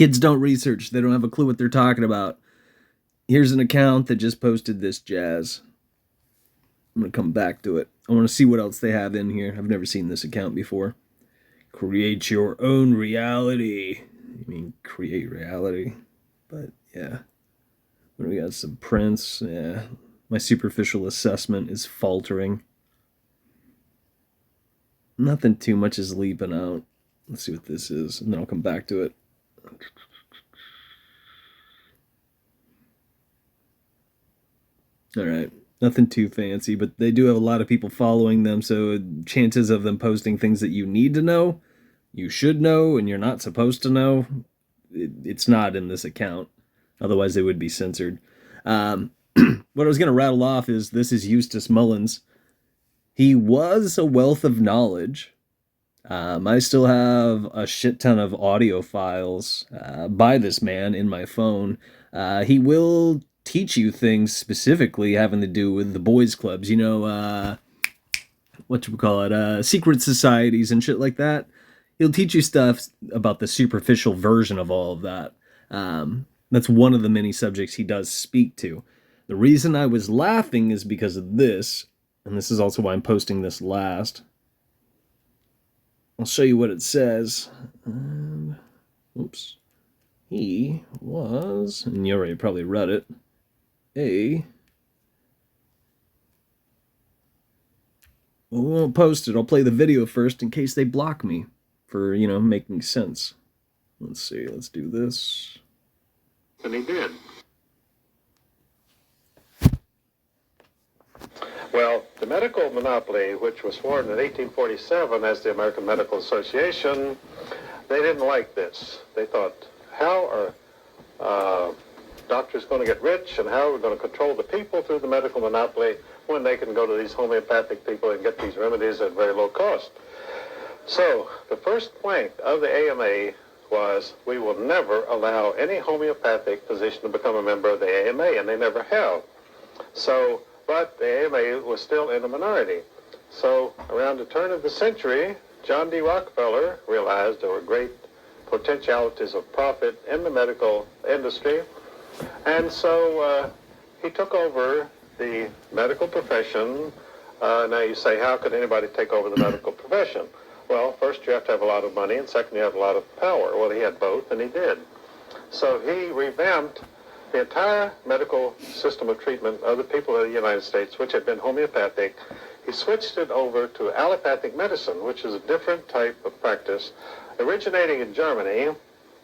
Kids don't research. They don't have a clue what they're talking about. Here's an account that just posted this jazz. I'm going to come back to it. I want to see what else they have in here. I've never seen this account before. Create your own reality. I mean, create reality. But, yeah. We got some prints. Yeah. My superficial assessment is faltering. Nothing too much is leaping out. Let's see what this is, and then I'll come back to it. All right. Nothing too fancy, but they do have a lot of people following them, so chances of them posting things that you need to know, you should know, and you're not supposed to know, it's not in this account. Otherwise, they would be censored. What I was going to rattle off is this is Eustace Mullins. He was a wealth of knowledge. I still have a shit ton of audio files by this man in my phone. He will teach you things specifically having to do with the boys' clubs. You know, what you call it, secret societies and shit like that. He'll teach you stuff about the superficial version of all of that. That's one of the many subjects he does speak to. The reason I was laughing is because of this, and this is also why I'm posting this last. I'll show you what it says. Oops. He was, and you already probably read it, I won't post it. I'll play the video first in case they block me for, making sense. Let's see. Let's do this. And he did. Well, the medical monopoly, which was formed in 1847 as the American Medical Association, they didn't like this. They thought, how are doctors going to get rich, and how are we going to control the people through the medical monopoly when they can go to these homeopathic people and get these remedies at very low cost? So the first plank of the AMA was, we will never allow any homeopathic physician to become a member of the AMA, and they never have. So, but the AMA was still in a minority. So around the turn of the century, John D. Rockefeller realized there were great potentialities of profit in the medical industry, and so he took over the medical profession. Now you say, how could anybody take over the medical profession? Well, first you have to have a lot of money, and second you have a lot of power. Well, he had both, and he did. So he revamped the entire medical system of treatment of the people of the United States, which had been homeopathic. He switched it over to allopathic medicine, which is a different type of practice, originating in Germany.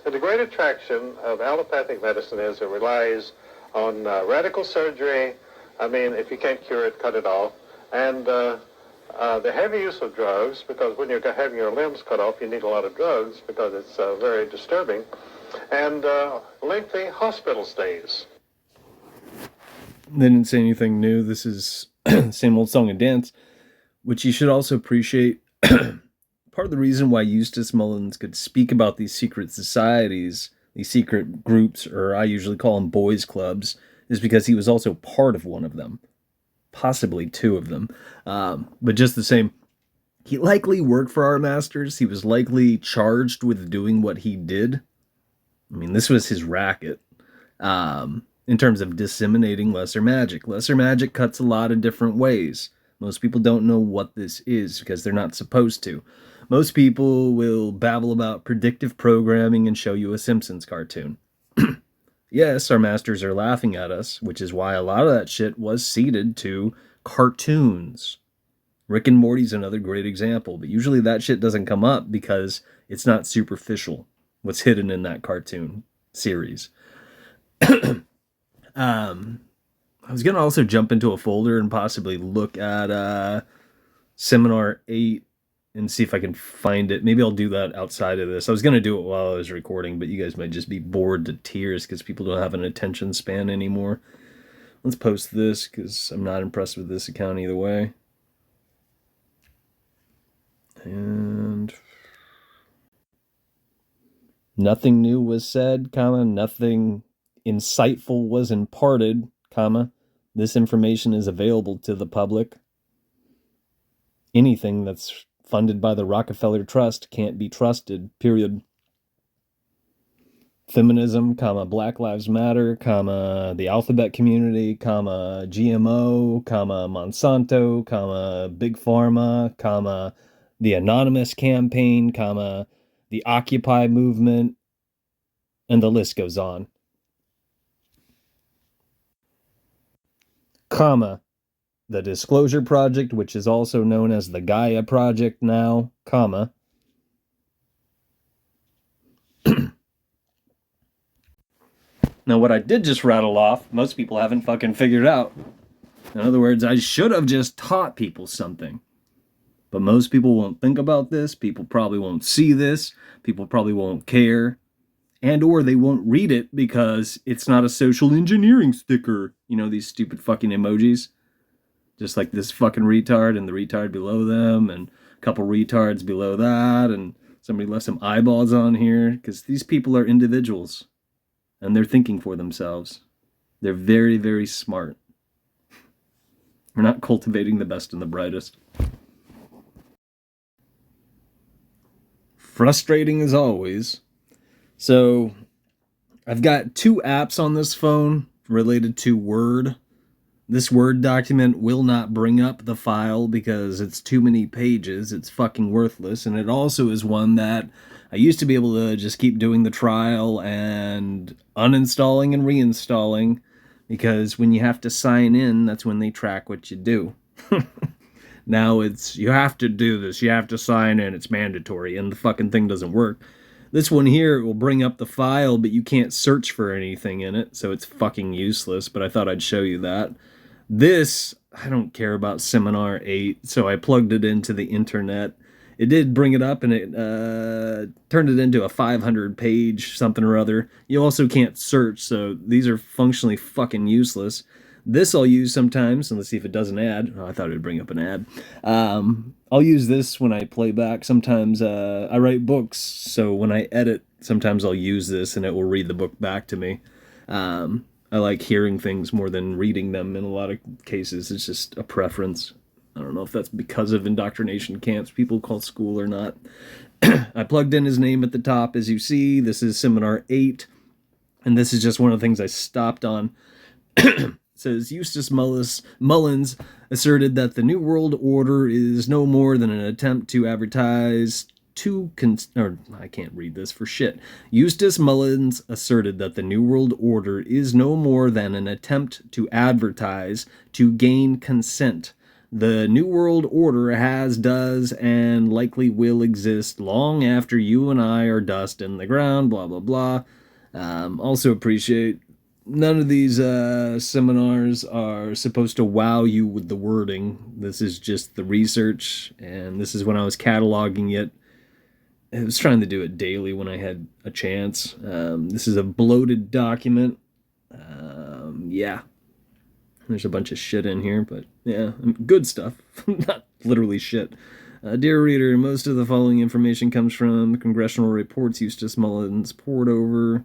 And the great attraction of allopathic medicine is it relies on radical surgery. I mean, if you can't cure it, cut it off. And the heavy use of drugs, because when you're having your limbs cut off, you need a lot of drugs because it's very disturbing. And lengthy hospital stays. They didn't say anything new. This is same old song and dance, which you should also appreciate. Part of the reason why Eustace Mullins could speak about these secret societies, these secret groups, or I usually call them boys' clubs, is because he was also part of one of them. Possibly two of them. But just the same, he likely worked for our masters. He was likely charged with doing what he did. I mean, this was his racket. In terms of disseminating lesser magic. Lesser magic cuts a lot of different ways. Most people don't know what this is because they're not supposed to. Most people will babble about predictive programming and show you a Simpsons cartoon. Yes, our masters are laughing at us, which is why a lot of that shit was ceded to cartoons. Rick and Morty's another great example, but usually that shit doesn't come up because it's not superficial, what's hidden in that cartoon series. I was going to also jump into a folder and possibly look at Seminar 8 and see if I can find it. Maybe I'll do that outside of this. I was going to do it while I was recording, but you guys might just be bored to tears because people don't have an attention span anymore. Let's post this because I'm not impressed with this account either way. And nothing new was said, comma, nothing insightful was imparted, comma, this information is available to the public. Anything that's funded by the Rockefeller Trust can't be trusted, period. feminism, comma, Black Lives Matter, comma, the alphabet community, comma, GMO, comma, Monsanto, comma, Big Pharma, comma, the Anonymous campaign, comma, the Occupy movement, and the list goes on. Comma, the Disclosure Project, which is also known as the Gaia Project now, comma. Now, what I did just rattle off, most people haven't fucking figured out. In other words, I should have just taught people something. But most people won't think about this. People probably won't see this. People probably won't care. And or they won't read it because it's not a social engineering sticker. You know, these stupid fucking emojis. Just like this fucking retard and the retard below them and a couple retards below that. And somebody left some eyeballs on here. Because these people are individuals. And they're thinking for themselves. They're very, very smart. We're not cultivating the best and the brightest. Frustrating as always. So, I've got 2 apps on this phone related to Word. This Word document will not bring up the file because it's too many pages. It's fucking worthless. And it also is one that I used to be able to just keep doing the trial and uninstalling and reinstalling, because when you have to sign in, that's when they track what you do. Now it's, you have to do this, you have to sign in, it's mandatory, and the fucking thing doesn't work. This one here will bring up the file, but you can't search for anything in it, so it's fucking useless, but I thought I'd show you that. This, I don't care about Seminar 8, so I plugged it into the internet. It did bring it up, and it turned it into a 500-page something or other. You also can't search, so these are functionally fucking useless. This I'll use sometimes, and let's see if it does an ad. Oh, I thought it would bring up an ad. I'll use this when I play back. Sometimes I write books, so when I edit, sometimes I'll use this, and it will read the book back to me. I like hearing things more than reading them in a lot of cases. It's just a preference. I don't know if that's because of indoctrination camps people call school or not. I plugged in his name at the top, as you see. This is Seminar 8, and this is just one of the things I stopped on. It says, Eustace Mullins asserted that the New World Order is no more than an attempt to advertise I can't read this for shit. Eustace Mullins asserted that the New World Order is no more than an attempt to advertise to gain consent. The New World Order has, does, and likely will exist long after you and I are dust in the ground, blah, blah, blah. Also appreciate, none of these seminars are supposed to wow you with the wording. This is just the research, and this is when I was cataloging it. I was trying to do it daily when I had a chance. This is a bloated document. Yeah. There's a bunch of shit in here, but yeah, good stuff. Not literally shit. Dear reader, most of the following information comes from congressional reports Eustace Mullins poured over.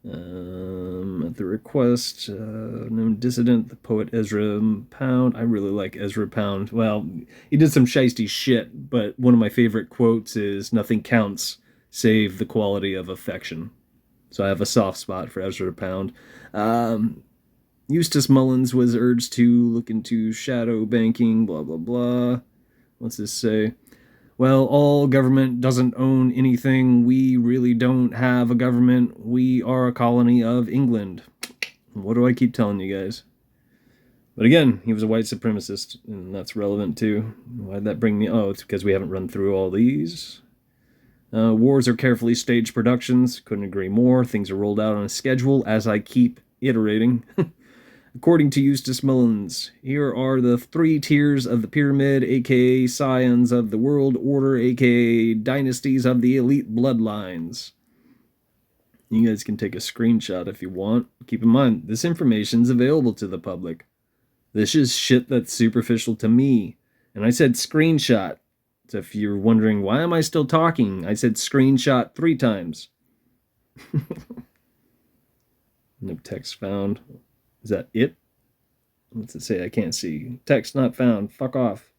At the request, known dissident, the poet Ezra Pound. I really like Ezra Pound. Well, he did some shiesty shit, but one of my favorite quotes is, "Nothing counts save the quality of affection." So I have a soft spot for Ezra Pound. Eustace Mullins was urged to look into shadow banking, blah, blah, blah. What's this say? Well, all government doesn't own anything. We really don't have a government. We are a colony of England. What do I keep telling you guys? But again, he was a white supremacist, and that's relevant too. Why'd that bring me? Oh, it's because we haven't run through all these. Wars are carefully staged productions. Couldn't agree more. Things are rolled out on a schedule, as I keep iterating. According to Eustace Mullins, here are the 3 tiers of the pyramid, aka scions of the world order, aka dynasties of the elite bloodlines. You guys can take a screenshot if you want. Keep in mind, this information is available to the public. This is shit that's superficial to me. And I said screenshot. So if you're wondering, why am I still talking? I said screenshot 3 times. No text found. Is that it? What's it say? I can't see. Text not found. Fuck off.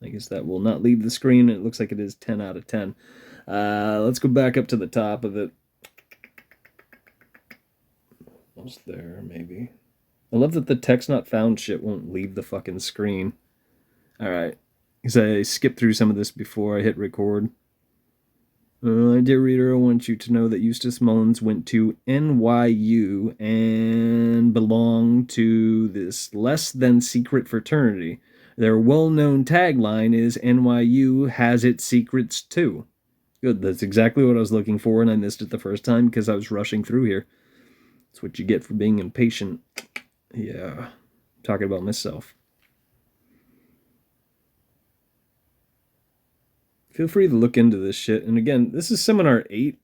I guess that will not leave the screen. It looks like it is 10 out of 10. Let's go back up to the top of it. Almost there, maybe. I love that the text not found shit won't leave the fucking screen. Alright. Because I skipped through some of this before I hit record. Dear reader, I want you to know that Eustace Mullins went to NYU and belonged to this less than secret fraternity. Their well-known tagline is NYU has its secrets too. Good, that's exactly what I was looking for, and I missed it the first time because I was rushing through here. That's what you get for being impatient. Yeah, talking about myself. Feel free to look into this shit. And again, this is Seminar 8.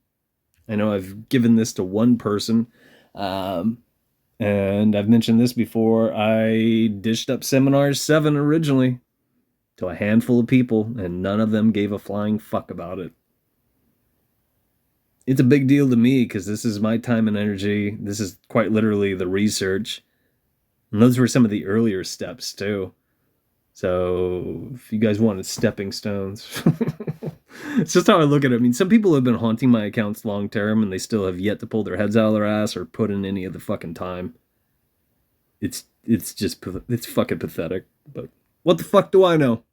I know I've given this to one person. And I've mentioned this before. I dished up Seminar 7 originally to a handful of people, and none of them gave a flying fuck about it. It's a big deal to me because this is my time and energy. This is quite literally the research. And those were some of the earlier steps, too. So, if you guys wanted stepping stones, it's just how I look at it. I mean, some people have been haunting my accounts long term, and they still have yet to pull their heads out of their ass or put in any of the fucking time. It's fucking pathetic. But what the fuck do I know?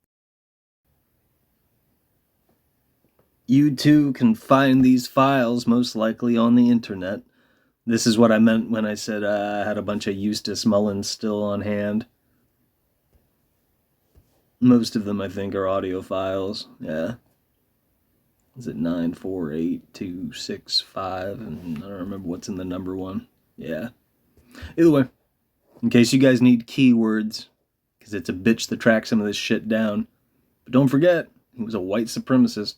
You too can find these files most likely on the internet. This is what I meant when I said I had a bunch of Eustace Mullins still on hand. Most of them, I think, are audio files. Yeah. Is it 948-265? And I don't remember what's in the number one. Yeah. Either way, in case you guys need keywords, because it's a bitch to track some of this shit down. But don't forget, he was a white supremacist.